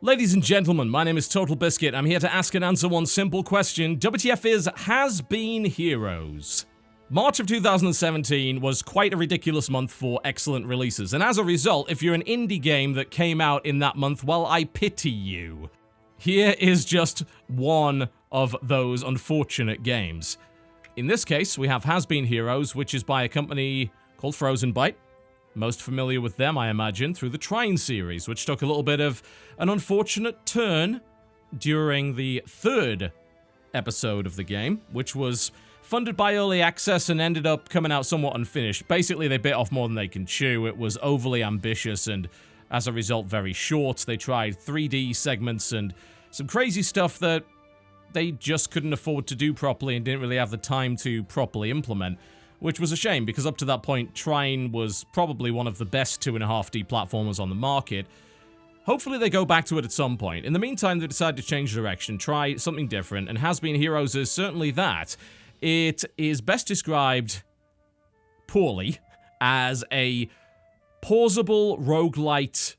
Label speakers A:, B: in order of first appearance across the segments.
A: Ladies and gentlemen, my name is TotalBiscuit. I'm here to ask and answer one simple question. WTF Is has-been heroes. March of 2017 was quite a ridiculous month for excellent releases, and as a result, if you're an indie game that came out in that month, well, I pity you. Here is just one of those unfortunate games. In this case, we have Has-Been Heroes, which is by a company called Frozenbyte. Most familiar with them, I imagine, through the Trine series, which took a little bit of an unfortunate turn during the third episode of the game, which was funded by Early Access and ended up coming out somewhat unfinished. Basically, they bit off more than they can chew. It was overly ambitious and, as a result, very short. They tried 3D segments and some crazy stuff that they just couldn't afford to do properly and didn't really have the time to properly implement. Which was a shame, because up to that point, Trine was probably one of the best 2.5D platformers on the market. Hopefully they go back to it at some point. In the meantime, they decided to change direction, try something different, and Has-Been Heroes is certainly that. It is best described poorly as a pausable rogue-lite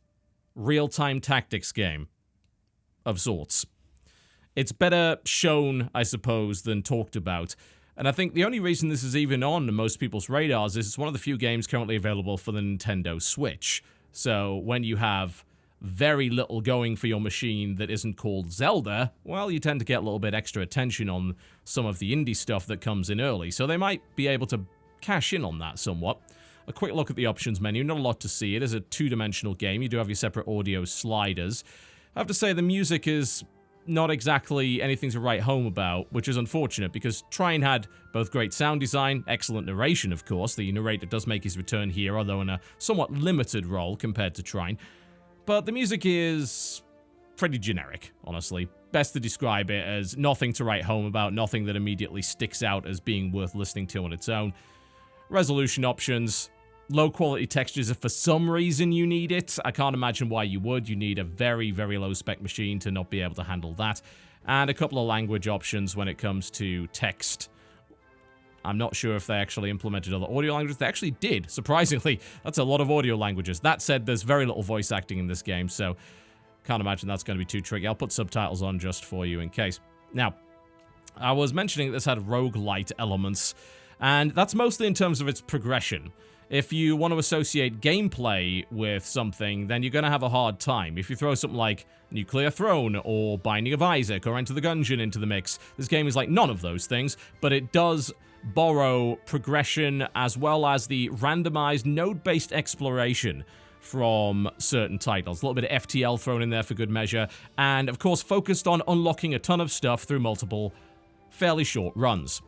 A: real-time tactics game of sorts. It's better shown, I suppose, than talked about. And I think the only reason this is even on most people's radars is it's one of the few games currently available for the Nintendo Switch. So when you have very little going for your machine that isn't called Zelda, well, you tend to get a little bit extra attention on some of the indie stuff that comes in early. So they might be able to cash in on that somewhat. A quick look at the options menu, not a lot to see. It is a two-dimensional game. You do have your separate audio sliders. I have to say the music is not exactly anything to write home about, which is unfortunate because Trine had both great sound design, excellent narration, of course. The narrator does make his return here, although in a somewhat limited role compared to Trine. But the music is pretty generic, honestly. Best to describe it as nothing to write home about, nothing that immediately sticks out as being worth listening to on its own. Resolution options, low quality textures if for some reason you need it. I can't imagine why you would. You need a very, very low spec machine to not be able to handle that. And a couple of language options when it comes to text. I'm not sure if they actually implemented other audio languages. They actually did, surprisingly. That's a lot of audio languages. That said, there's very little voice acting in this game, so can't imagine that's going to be too tricky. I'll put subtitles on just for you in case. Now, I was mentioning that this had rogue-lite elements, and that's mostly in terms of its progression. If you want to associate gameplay with something, then you're going to have a hard time. If you throw something like Nuclear Throne or Binding of Isaac or Enter the Gungeon into the mix, this game is like none of those things, but it does borrow progression as well as the randomized node-based exploration from certain titles. A little bit of FTL thrown in there for good measure, and of course focused on unlocking a ton of stuff through multiple fairly short runs.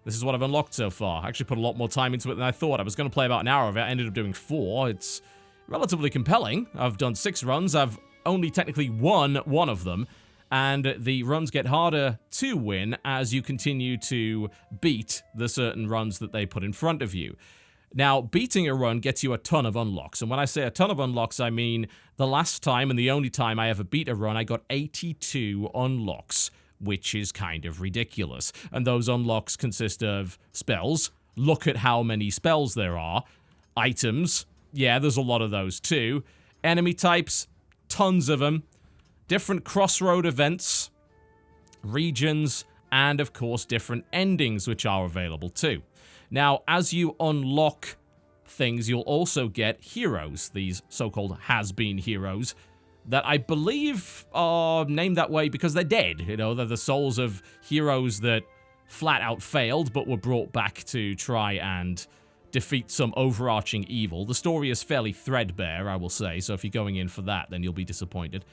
A: This is what I've unlocked so far. I actually put a lot more time into it than I thought. I was going to play about an hour of it. I ended up doing 4. It's relatively compelling. I've done 6 runs. I've only technically won one of them. And the runs get harder to win as you continue to beat the certain runs that they put in front of you. Now, beating a run gets you a ton of unlocks. And when I say a ton of unlocks, I mean the last time and the only time I ever beat a run, I got 82 unlocks, which is kind of ridiculous. And those unlocks consist of spells. Look at how many spells there are. Items. Yeah, there's a lot of those too. Enemy types. Tons of them. Different crossroad events. Regions. And, of course, different endings which are available too. Now, as you unlock things, you'll also get heroes. These so-called has-been heroes that I believe are named that way because they're dead. You know, they're the souls of heroes that flat out failed but were brought back to try and defeat some overarching evil. The story is fairly threadbare, I will say, so if you're going in for that, then you'll be disappointed.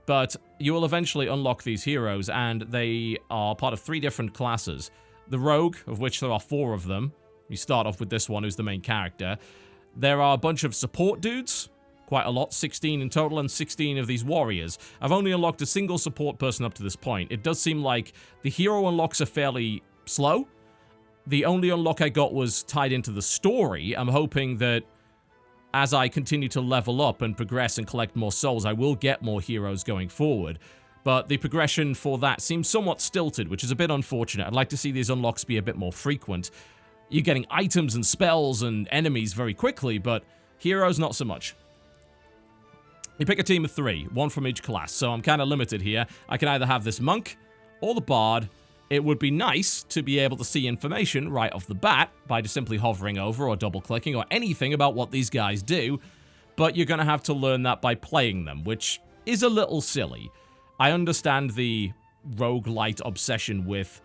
A: But you will eventually unlock these heroes, and they are part of 3 different classes. The Rogue, of which there are 4 of them. You start off with this one, who's the main character. There are a bunch of support dudes. Quite a lot, 16 in total, and 16 of these warriors. I've only unlocked a single support person up to this point. It does seem like the hero unlocks are fairly slow. The only unlock I got was tied into the story. I'm hoping that as I continue to level up and progress and collect more souls, I will get more heroes going forward. But the progression for that seems somewhat stilted, which is a bit unfortunate. I'd like to see these unlocks be a bit more frequent. You're getting items and spells and enemies very quickly, but heroes not so much. You pick a team of 3, 1 from each class, so I'm kind of limited here. I can either have this monk or the bard. It would be nice to be able to see information right off the bat by just simply hovering over or double-clicking or anything about what these guys do, but you're going to have to learn that by playing them, which is a little silly. I understand the rogue-lite obsession with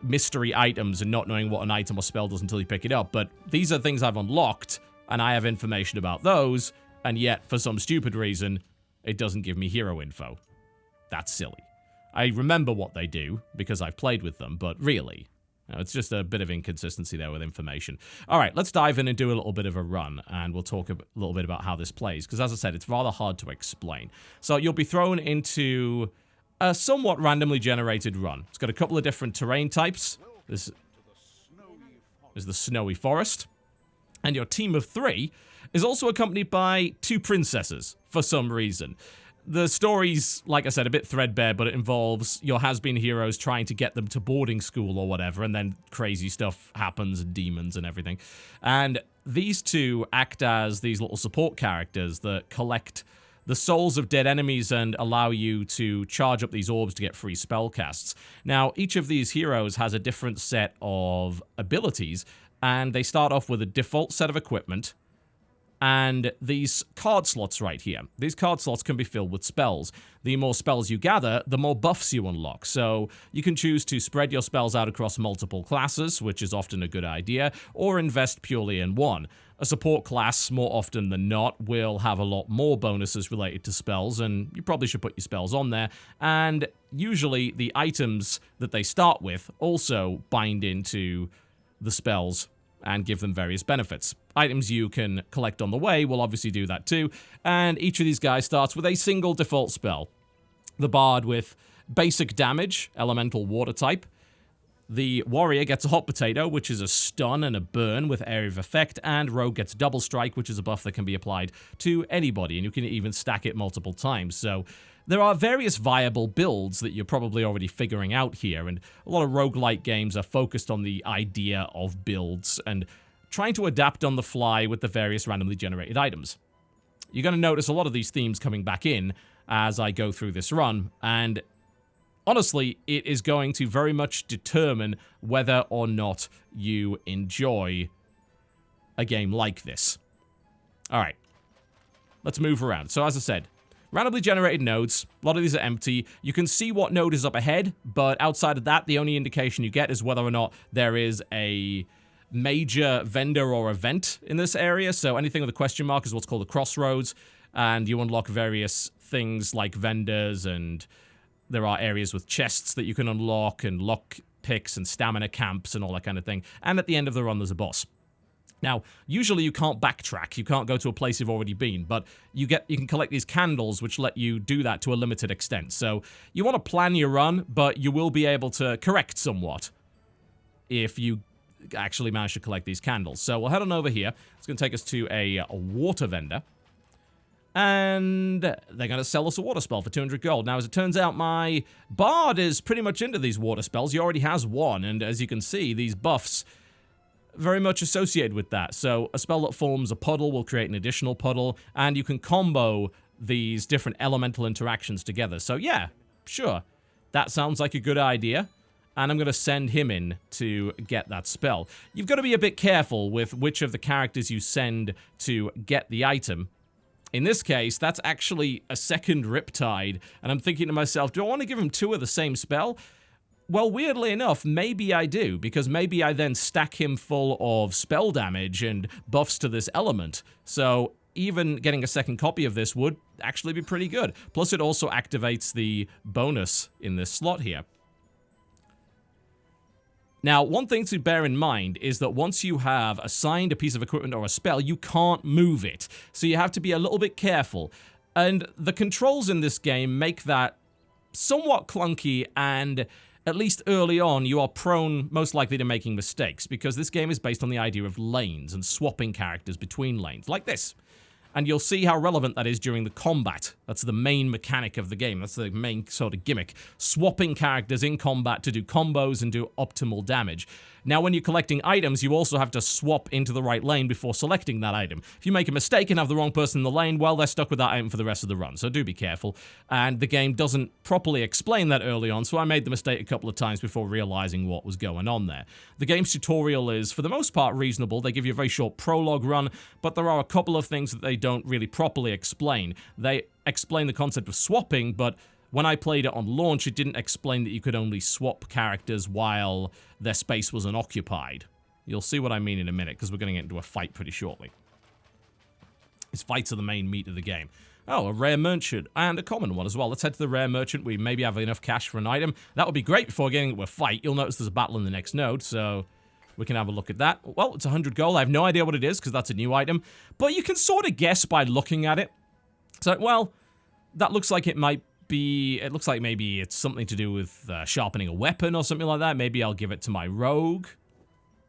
A: mystery items and not knowing what an item or spell does until you pick it up, but these are things I've unlocked, and I have information about those, and yet, for some stupid reason, it doesn't give me hero info. That's silly. I remember what they do, because I've played with them, but really, it's just a bit of inconsistency there with information. Alright, let's dive in and do a little bit of a run, and we'll talk a little bit about how this plays, because as I said, it's rather hard to explain. So you'll be thrown into a somewhat randomly generated run. It's got a couple of different terrain types. This is the snowy forest. And your team of 3 is also accompanied by 2 princesses, for some reason. The story's, like I said, a bit threadbare, but it involves your has-been heroes trying to get them to boarding school or whatever, and then crazy stuff happens, and demons and everything. And these 2 act as these little support characters that collect the souls of dead enemies and allow you to charge up these orbs to get free spell casts. Now, each of these heroes has a different set of abilities, and they start off with a default set of equipment, and these card slots right here. These card slots can be filled with spells. The more spells you gather, the more buffs you unlock. So you can choose to spread your spells out across multiple classes, which is often a good idea, or invest purely in one. A support class, more often than not, will have a lot more bonuses related to spells, and you probably should put your spells on there. And usually the items that they start with also bind into the spells and give them various benefits. Items you can collect on the way will obviously do that too, and each of these guys starts with a single default spell. The Bard with basic damage, elemental water type. The Warrior gets a Hot Potato, which is a stun and a burn with area of effect, and Rogue gets Double Strike, which is a buff that can be applied to anybody, and you can even stack it multiple times. So there are various viable builds that you're probably already figuring out here, and a lot of roguelite games are focused on the idea of builds and trying to adapt on the fly with the various randomly generated items. You're going to notice a lot of these themes coming back in as I go through this run, and honestly, it is going to very much determine whether or not you enjoy a game like this. Alright, let's move around. So as I said, randomly generated nodes, a lot of these are empty. You can see what node is up ahead, but outside of that, the only indication you get is whether or not there is a major vendor or event in this area. So anything with a question mark is what's called a crossroads, and you unlock various things like vendors, and there are areas with chests that you can unlock, and lock picks and stamina camps and all that kind of thing. And at the end of the run, there's a boss. Now, usually you can't backtrack, you can't go to a place you've already been, but you can collect these candles which let you do that to a limited extent. So you want to plan your run, but you will be able to correct somewhat if you actually manage to collect these candles. So we'll head on over here. It's going to take us to a water vendor, and they're going to sell us a water spell for 200 gold. Now, as it turns out, my bard is pretty much into these water spells. He already has one, and as you can see, these buffs very much associated with that. So a spell that forms a puddle will create an additional puddle, and you can combo these different elemental interactions together. So yeah, sure, that sounds like a good idea, and I'm going to send him in to get that spell. You've got to be a bit careful with which of the characters you send to get the item. In this case, that's actually a second Riptide, and I'm thinking to myself, do I want to give him 2 of the same spell? Well, weirdly enough, maybe I do, because maybe I then stack him full of spell damage and buffs to this element. So even getting a second copy of this would actually be pretty good. Plus, it also activates the bonus in this slot here. Now, one thing to bear in mind is that once you have assigned a piece of equipment or a spell, you can't move it. So you have to be a little bit careful. And the controls in this game make that somewhat clunky, and at least early on, you are prone, most likely, to making mistakes, because this game is based on the idea of lanes and swapping characters between lanes, like this. And you'll see how relevant that is during the combat. That's the main mechanic of the game. That's the main sort of gimmick. Swapping characters in combat to do combos and do optimal damage. Now, when you're collecting items, you also have to swap into the right lane before selecting that item. If you make a mistake and have the wrong person in the lane, well, they're stuck with that item for the rest of the run, so do be careful. And the game doesn't properly explain that early on, so I made the mistake a couple of times before realizing what was going on there. The game's tutorial is, for the most part, reasonable. They give you a very short prologue run, but there are a couple of things that they don't really properly explain. They explain the concept of swapping, but when I played it on launch, it didn't explain that you could only swap characters while their space was unoccupied. You'll see what I mean in a minute, because we're going to get into a fight pretty shortly. These fights are the main meat of the game. Oh, a rare merchant, and a common one as well. Let's head to the rare merchant. We maybe have enough cash for an item. That would be great before getting into a fight. You'll notice there's a battle in the next node, so we can have a look at that. Well, it's 100 gold. I have no idea what it is, because that's a new item. But you can sort of guess by looking at it. So, well, that looks like it might be... It looks like maybe it's something to do with sharpening a weapon or something like that. Maybe I'll give it to my rogue.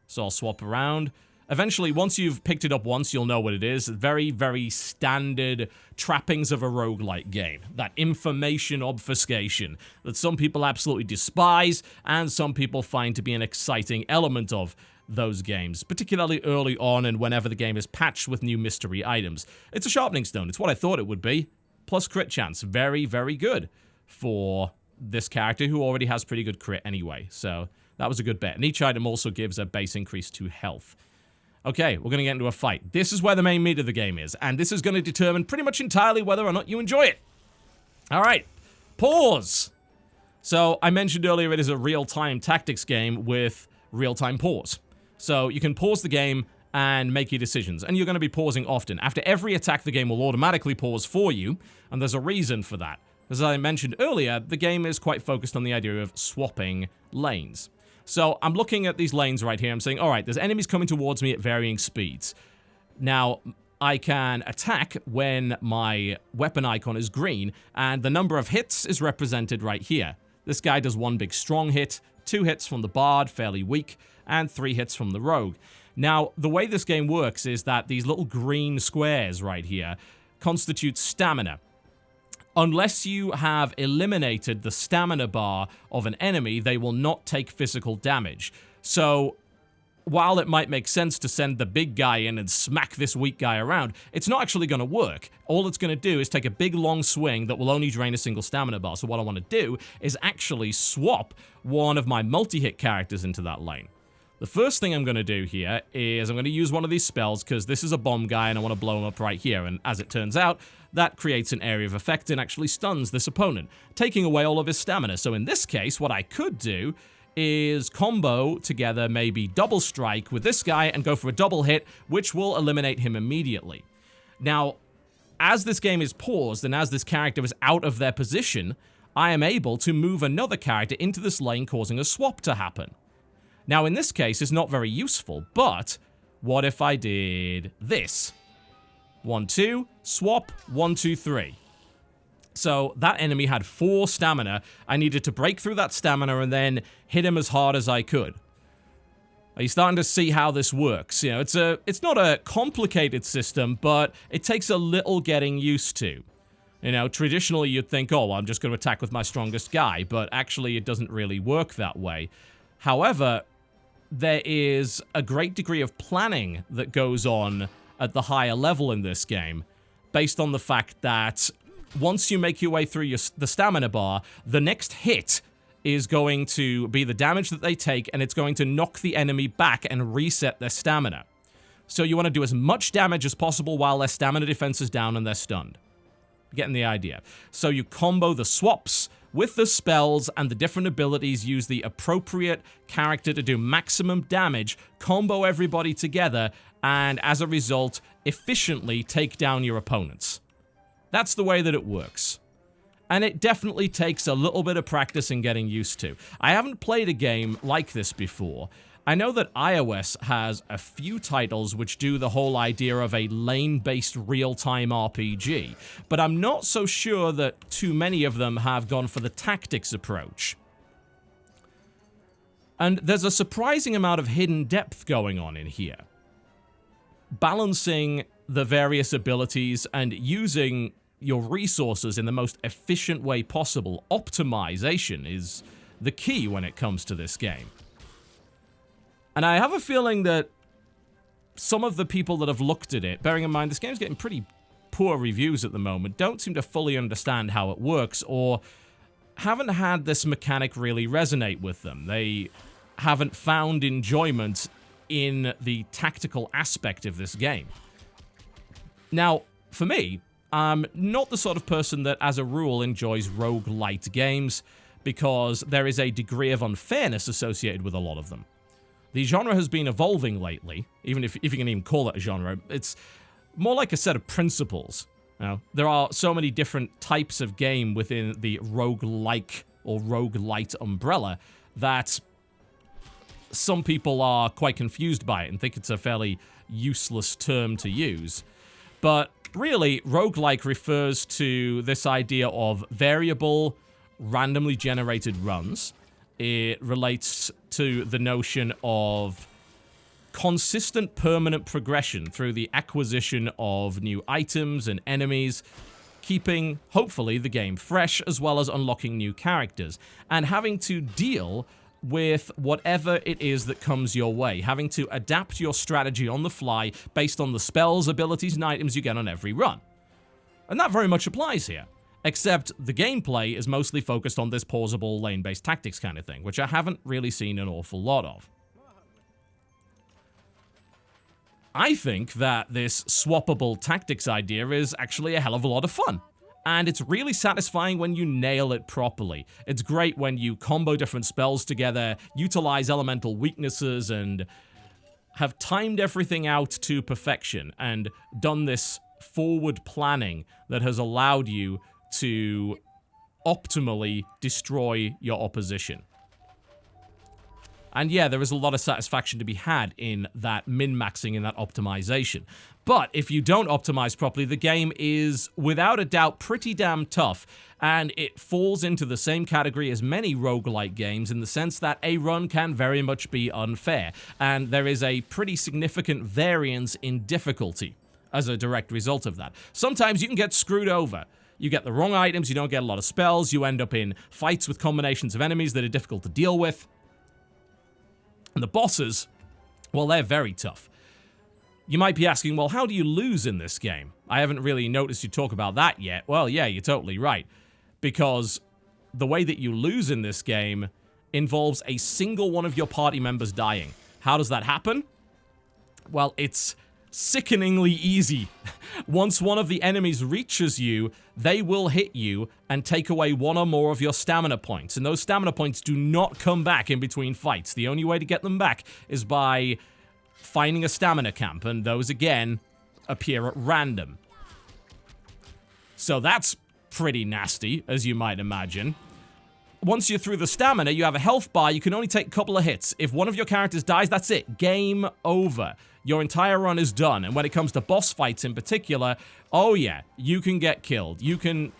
A: So I'll swap around. Eventually, once you've picked it up once, you'll know what it is. Very, very standard trappings of a roguelite game. That information obfuscation that some people absolutely despise and some people find to be an exciting element of those games, particularly early on and whenever the game is patched with new mystery items. It's a sharpening stone. It's what I thought it would be. Plus crit chance. Very, very good for this character who already has pretty good crit anyway. So that was a good bet. And each item also gives a base increase to health. Okay, we're going to get into a fight. This is where the main meat of the game is, and this is going to determine pretty much entirely whether or not you enjoy it. All right, pause. So I mentioned earlier it is a real-time tactics game with real-time pause. So you can pause the game and make your decisions, and you're going to be pausing often. After every attack, the game will automatically pause for you, and there's a reason for that. As I mentioned earlier, the game is quite focused on the idea of swapping lanes. So I'm looking at these lanes right here. I'm saying, all right, there's enemies coming towards me at varying speeds. Now, I can attack when my weapon icon is green, and the number of hits is represented right here. This guy does one big strong hit, 2 hits from the bard, fairly weak, and 3 hits from the rogue. Now, the way this game works is that these little green squares right here constitute stamina. Unless you have eliminated the stamina bar of an enemy, they will not take physical damage. So, while it might make sense to send the big guy in and smack this weak guy around, it's not actually going to work. All it's going to do is take a big long swing that will only drain a single stamina bar. So what I want to do is actually swap one of my multi-hit characters into that lane. The first thing I'm going to do here is I'm going to use one of these spells because this is a bomb guy and I want to blow him up right here. And as it turns out, that creates an area of effect and actually stuns this opponent, taking away all of his stamina. So in this case, what I could do is combo together maybe double strike with this guy and go for a double hit, which will eliminate him immediately. Now, as this game is paused and as this character is out of their position, I am able to move another character into this lane, causing a swap to happen. Now, in this case, it's not very useful, but what if I did this? 1, 2, swap, 1, 2, 3. So that enemy had 4 stamina. I needed to break through that stamina and then hit him as hard as I could. Are you starting to see how this works? You know, it's not a complicated system, but it takes a little getting used to. You know, traditionally you'd think, oh, well, I'm just going to attack with my strongest guy, but actually it doesn't really work that way. However, there is a great degree of planning that goes on at the higher level in this game, based on the fact that once you make your way through the stamina bar, the next hit is going to be the damage that they take, and it's going to knock the enemy back and reset their stamina. So you want to do as much damage as possible while their stamina defense is down and they're stunned. Getting the idea. So you combo the swaps with the spells, and the different abilities use the appropriate character to do maximum damage, combo everybody together, and as a result, efficiently take down your opponents. That's the way that it works. And it definitely takes a little bit of practice and getting used to. I haven't played a game like this before. I know that iOS has a few titles which do the whole idea of a lane-based real-time RPG, but I'm not so sure that too many of them have gone for the tactics approach. And there's a surprising amount of hidden depth going on in here. Balancing the various abilities and using your resources in the most efficient way possible, optimization, is the key when it comes to this game. And I have a feeling that some of the people that have looked at it, bearing in mind this game's getting pretty poor reviews at the moment, don't seem to fully understand how it works, or haven't had this mechanic really resonate with them. They haven't found enjoyment in the tactical aspect of this game. Now, for me, I'm not the sort of person that, as a rule, enjoys rogue-lite games, because there is a degree of unfairness associated with a lot of them. The genre has been evolving lately, even if you can even call it a genre. It's more like a set of principles. You know, there are so many different types of game within the rogue-like or rogue-lite umbrella that some people are quite confused by it and think it's a fairly useless term to use. But really, roguelike refers to this idea of variable, randomly generated runs. It relates to the notion of consistent, permanent progression through the acquisition of new items and enemies, keeping, hopefully, the game fresh, as well as unlocking new characters, and having to deal with whatever it is that comes your way, having to adapt your strategy on the fly based on the spells, abilities, and items you get on every run. And that very much applies here, except the gameplay is mostly focused on this pausable lane-based tactics kind of thing, which I haven't really seen an awful lot of. I think that this swappable tactics idea is actually a hell of a lot of fun. And it's really satisfying when you nail it properly. It's great when you combo different spells together, utilize elemental weaknesses, and have timed everything out to perfection, and done this forward planning that has allowed you to optimally destroy your opposition. And yeah, there is a lot of satisfaction to be had in that min-maxing and that optimization. But if you don't optimize properly, the game is, without a doubt, pretty damn tough, and it falls into the same category as many roguelike games in the sense that a run can very much be unfair, and there is a pretty significant variance in difficulty as a direct result of that. Sometimes you can get screwed over. You get the wrong items, you don't get a lot of spells, you end up in fights with combinations of enemies that are difficult to deal with. And the bosses, well, they're very tough. You might be asking, well, how do you lose in this game? I haven't really noticed you talk about that yet. Well, yeah, you're totally right. Because the way that you lose in this game involves a single one of your party members dying. How does that happen? Well, it's sickeningly easy. Once one of the enemies reaches you, they will hit you and take away one or more of your stamina points. And those stamina points do not come back in between fights. The only way to get them back is by finding a stamina camp, and those, again, appear at random. So that's pretty nasty, as you might imagine. Once you're through the stamina, you have a health bar. You can only take a couple of hits. If one of your characters dies, that's it. Game over. Your entire run is done. And when it comes to boss fights in particular, oh yeah, you can get killed. You can...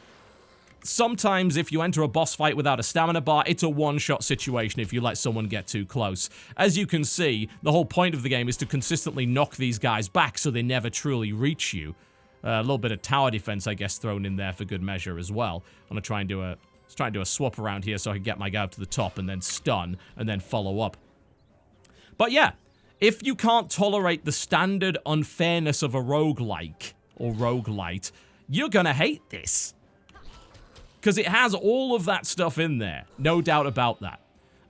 A: Sometimes if you enter a boss fight without a stamina bar, it's a one-shot situation if you let someone get too close. As you can see, the whole point of the game is to consistently knock these guys back so they never truly reach you. A little bit of tower defense, I guess, thrown in there for good measure as well. I'm gonna try and do a swap around here so I can get my guy up to the top and then stun and then follow up. But yeah, if you can't tolerate the standard unfairness of a roguelike or roguelite, you're gonna hate this. Because it has all of that stuff in there, no doubt about that.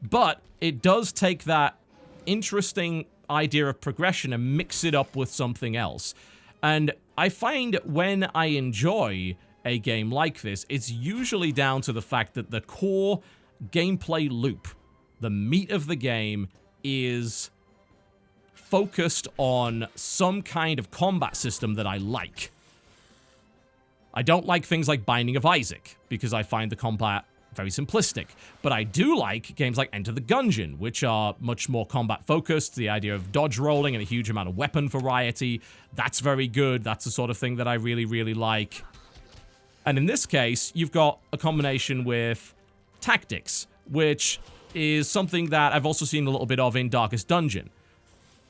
A: But it does take that interesting idea of progression and mix it up with something else. And I find when I enjoy a game like this, it's usually down to the fact that the core gameplay loop, the meat of the game, is focused on some kind of combat system that I like. I don't like things like Binding of Isaac, because I find the combat very simplistic. But I do like games like Enter the Gungeon, which are much more combat-focused. The idea of dodge rolling and a huge amount of weapon variety, that's very good. That's the sort of thing that I really, really like. And in this case, you've got a combination with tactics, which is something that I've also seen a little bit of in Darkest Dungeon.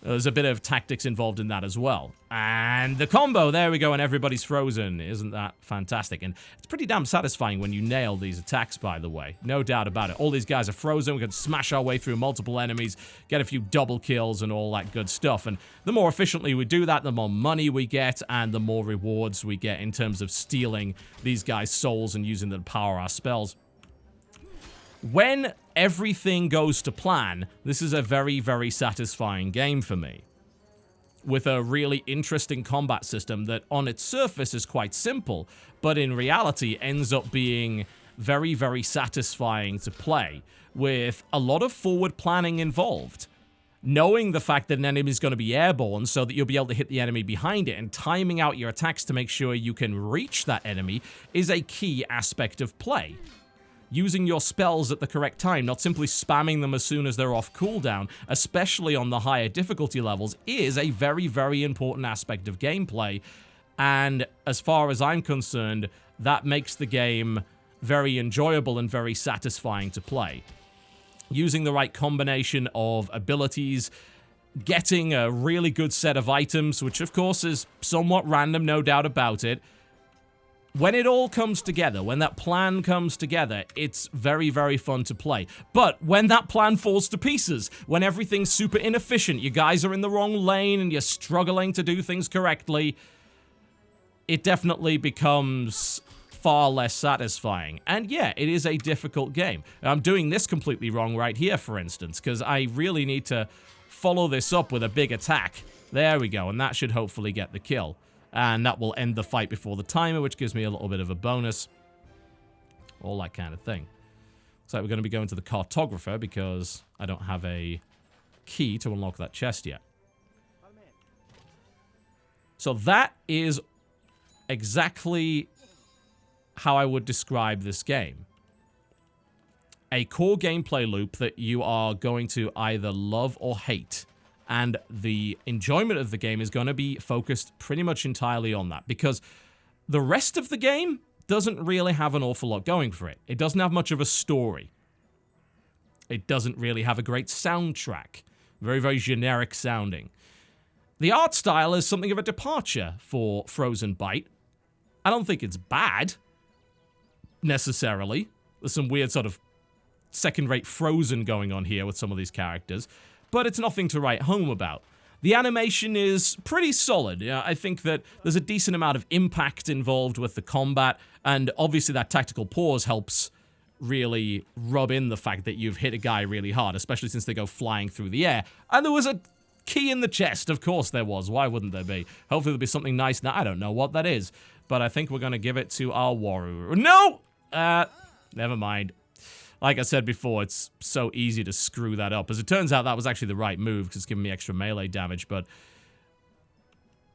A: There's a bit of tactics involved in that as well. And the combo, there we go, and everybody's frozen. Isn't that fantastic? And it's pretty damn satisfying when you nail these attacks, by the way. No doubt about it. All these guys are frozen. We can smash our way through multiple enemies, get a few double kills and all that good stuff. And the more efficiently we do that, the more money we get and the more rewards we get in terms of stealing these guys' souls and using them to power our spells. When everything goes to plan, this is a very, very satisfying game for me. With a really interesting combat system that on its surface is quite simple, but in reality ends up being very, very satisfying to play, with a lot of forward planning involved. Knowing the fact that an enemy is going to be airborne so that you'll be able to hit the enemy behind it, and timing out your attacks to make sure you can reach that enemy is a key aspect of play. Using your spells at the correct time, not simply spamming them as soon as they're off cooldown, especially on the higher difficulty levels, is a very, very important aspect of gameplay. And as far as I'm concerned, that makes the game very enjoyable and very satisfying to play. Using the right combination of abilities, getting a really good set of items, which of course is somewhat random, no doubt about it. When it all comes together, when that plan comes together, it's very, very fun to play. But when that plan falls to pieces, when everything's super inefficient, you guys are in the wrong lane and you're struggling to do things correctly, it definitely becomes far less satisfying. And yeah, it is a difficult game. I'm doing this completely wrong right here, for instance, because I really need to follow this up with a big attack. There we go, and that should hopefully get the kill. And that will end the fight before the timer, which gives me a little bit of a bonus. All that kind of thing. So we're going to be going to the cartographer because I don't have a key to unlock that chest yet. So that is exactly how I would describe this game. A core gameplay loop that you are going to either love or hate. And the enjoyment of the game is going to be focused pretty much entirely on that. Because the rest of the game doesn't really have an awful lot going for it. It doesn't have much of a story. It doesn't really have a great soundtrack. Very, very generic sounding. The art style is something of a departure for Frozenbyte. I don't think it's bad, necessarily. There's some weird sort of second-rate Frozen going on here with some of these characters. But it's nothing to write home about. The animation is pretty solid. I think that there's a decent amount of impact involved with the combat, and obviously that tactical pause helps really rub in the fact that you've hit a guy really hard, especially since they go flying through the air. And there was a key in the chest, of course there was. Why wouldn't there be? Hopefully there'll be something nice now. I don't know what that is, but I think we're going to give it to our warrior. No! Never mind. Like I said before, it's so easy to screw that up. As it turns out, that was actually the right move, because it's giving me extra melee damage, but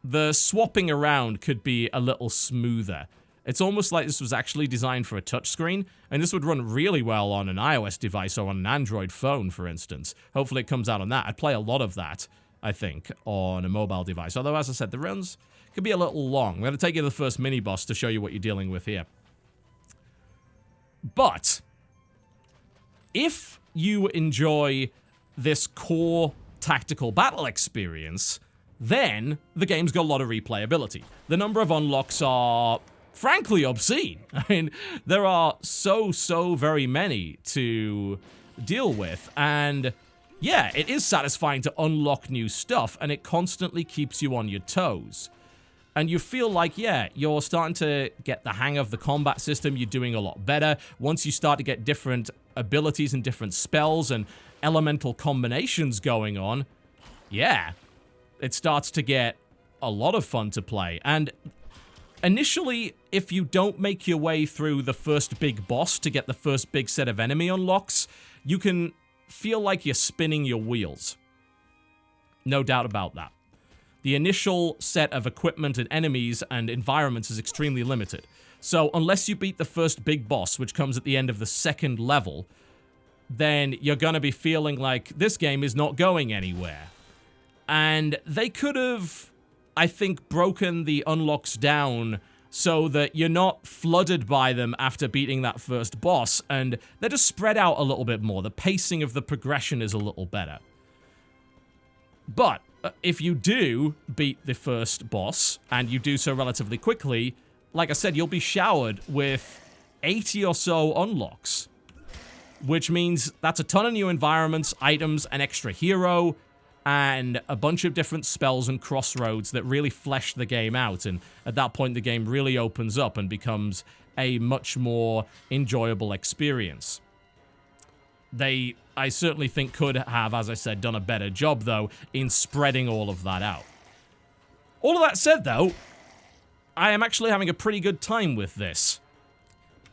A: the swapping around could be a little smoother. It's almost like this was actually designed for a touchscreen, and this would run really well on an iOS device or on an Android phone, for instance. Hopefully it comes out on that. I'd play a lot of that, I think, on a mobile device. Although, as I said, the runs could be a little long. I'm going to take you to the first mini-boss to show you what you're dealing with here. But if you enjoy this core tactical battle experience, then the game's got a lot of replayability. The number of unlocks are, frankly, obscene. I mean, there are so very many to deal with, and yeah, it is satisfying to unlock new stuff, and it constantly keeps you on your toes. And you feel like, yeah, you're starting to get the hang of the combat system, you're doing a lot better. Once you start to get different abilities and different spells and elemental combinations going on, yeah, it starts to get a lot of fun to play. And initially, if you don't make your way through the first big boss to get the first big set of enemy unlocks, you can feel like you're spinning your wheels. No doubt about that. The initial set of equipment and enemies and environments is extremely limited. So unless you beat the first big boss, which comes at the end of the second level, then you're going to be feeling like this game is not going anywhere. And they could have, I think, broken the unlocks down so that you're not flooded by them after beating that first boss, and they're just spread out a little bit more. The pacing of the progression is a little better. But if you do beat the first boss, and you do so relatively quickly, like I said, you'll be showered with 80 or so unlocks. Which means that's a ton of new environments, items, an extra hero, and a bunch of different spells and crossroads that really flesh the game out. And at that point, the game really opens up and becomes a much more enjoyable experience. They, I certainly think, could have, as I said, done a better job, though, in spreading all of that out. All of that said, though, I am actually having a pretty good time with this.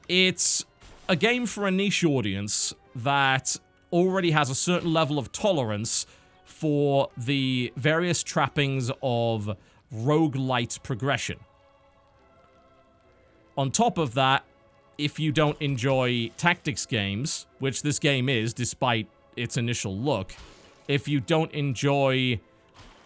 A: It's a game for a niche audience that already has a certain level of tolerance for the various trappings of rogue-lite progression. On top of that, if you don't enjoy tactics games, which this game is despite its initial look, if you don't enjoy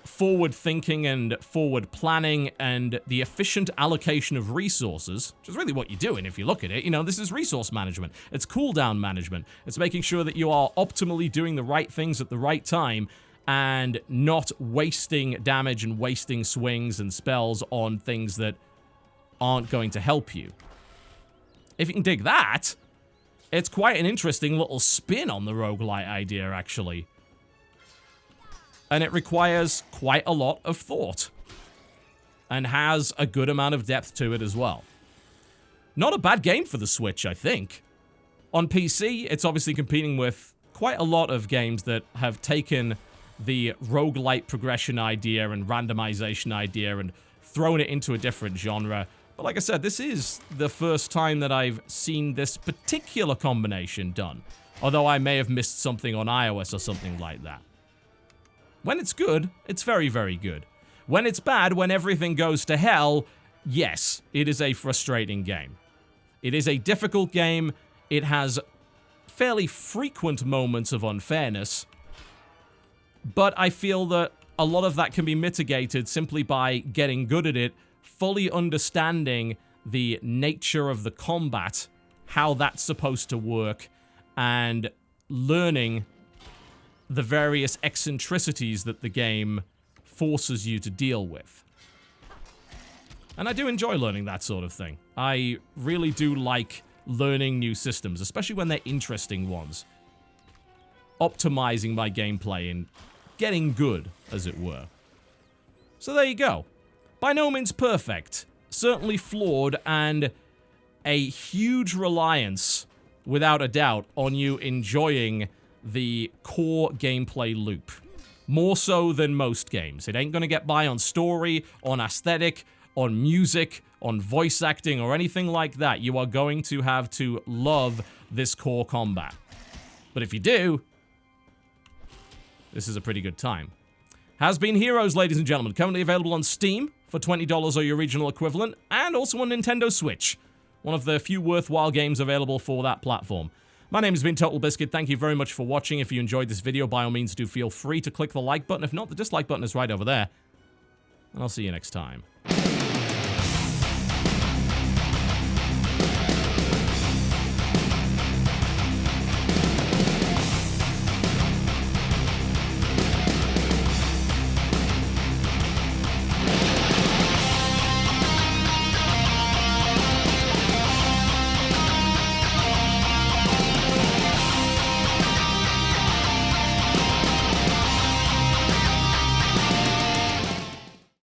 A: forward thinking and forward planning and the efficient allocation of resources, which is really what you're doing if you look at it. You know, this is resource management. It's cooldown management. It's making sure that you are optimally doing the right things at the right time and not wasting damage and wasting swings and spells on things that aren't going to help you. If you can dig that, it's quite an interesting little spin on the roguelite idea, actually. And it requires quite a lot of thought. And has a good amount of depth to it as well. Not a bad game for the Switch, I think. On PC, it's obviously competing with quite a lot of games that have taken the roguelite progression idea and randomization idea and thrown it into a different genre. But like I said, this is the first time that I've seen this particular combination done. Although I may have missed something on iOS or something like that. When it's good, it's very, very good. When it's bad, when everything goes to hell, yes, it is a frustrating game. It is a difficult game. It has fairly frequent moments of unfairness. But I feel that a lot of that can be mitigated simply by getting good at it, fully understanding the nature of the combat, how that's supposed to work, and learning the various eccentricities that the game forces you to deal with. And I do enjoy learning that sort of thing. I really do like learning new systems, especially when they're interesting ones. Optimizing my gameplay and getting good, as it were. So there you go. By no means perfect. Certainly flawed, and a huge reliance, without a doubt, on you enjoying the core gameplay loop. More so than most games. It ain't gonna get by on story, on aesthetic, on music, on voice acting, or anything like that. You are going to have to love this core combat. But if you do, this is a pretty good time. Has Been Heroes, ladies and gentlemen, currently available on Steam for $20 or your regional equivalent, and also on Nintendo Switch. One of the few worthwhile games available for that platform. My name has been TotalBiscuit. Thank you very much for watching. If you enjoyed this video, by all means, do feel free to click the like button. If not, the dislike button is right over there. And I'll see you next time.